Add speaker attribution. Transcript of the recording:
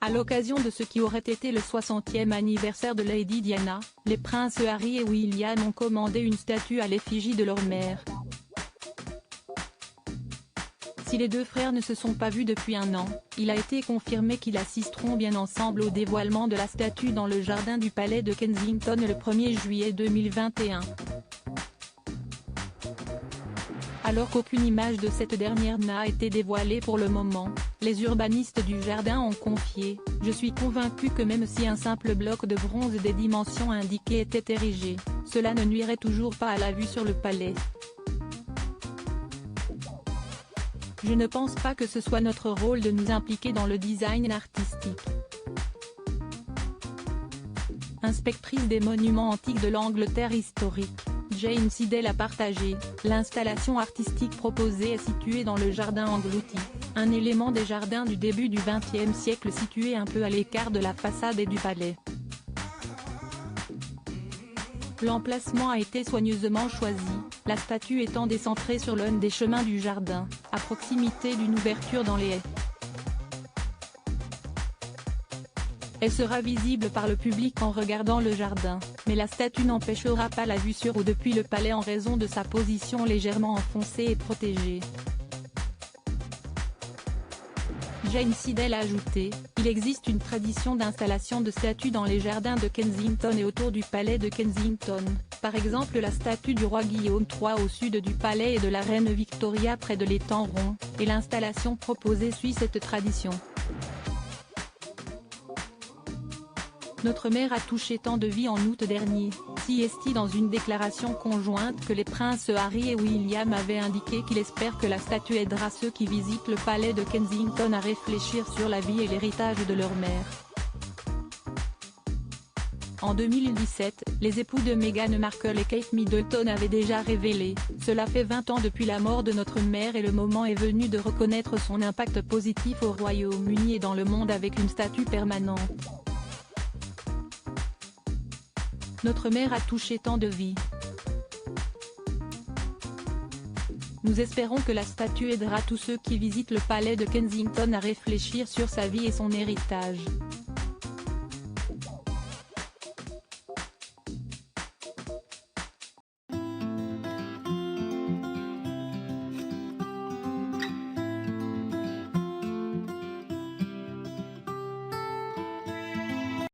Speaker 1: À l'occasion de ce qui aurait été le 60e anniversaire de Lady Diana, les princes Harry et William ont commandé une statue à l'effigie de leur mère. Si les deux frères ne se sont pas vus depuis un an, il a été confirmé qu'ils assisteront bien ensemble au dévoilement de la statue dans le jardin du palais de Kensington le 1er juillet 2021. Alors qu'aucune image de cette dernière n'a été dévoilée pour le moment, les urbanistes du jardin ont confié « Je suis convaincu que même si un simple bloc de bronze des dimensions indiquées était érigé, cela ne nuirait toujours pas à la vue sur le palais. Je ne pense pas que ce soit notre rôle de nous impliquer dans le design artistique. » Inspectrice des monuments antiques de l'Angleterre historique, Jane Siddell a partagé « L'installation artistique proposée est située dans le jardin englouti, un élément des jardins du début du XXe siècle situé un peu à l'écart de la façade et du palais. L'emplacement a été soigneusement choisi, la statue étant décentrée sur l'un des chemins du jardin, à proximité d'une ouverture dans les haies. Elle sera visible par le public en regardant le jardin, mais la statue n'empêchera pas la vue sur ou depuis le palais en raison de sa position légèrement enfoncée et protégée. Jane Siddell a ajouté « Il existe une tradition d'installation de statues dans les jardins de Kensington et autour du palais de Kensington, par exemple la statue du roi Guillaume III au sud du palais et de la reine Victoria près de l'étang rond, et l'installation proposée suit cette tradition. Notre mère a touché tant de vie en août dernier, CST dans une déclaration conjointe que les princes Harry et William avaient indiqué qu'il espère que la statue aidera ceux qui visitent le palais de Kensington à réfléchir sur la vie et l'héritage de leur mère. En 2017, les époux de Meghan Markle et Kate Middleton avaient déjà révélé « Cela fait 20 ans depuis la mort de notre mère et le moment est venu de reconnaître son impact positif au Royaume-Uni et dans le monde avec une statue permanente. » Notre mère a touché tant de vies. Nous espérons que la statue aidera tous ceux qui visitent le palais de Kensington à réfléchir sur sa vie et son héritage.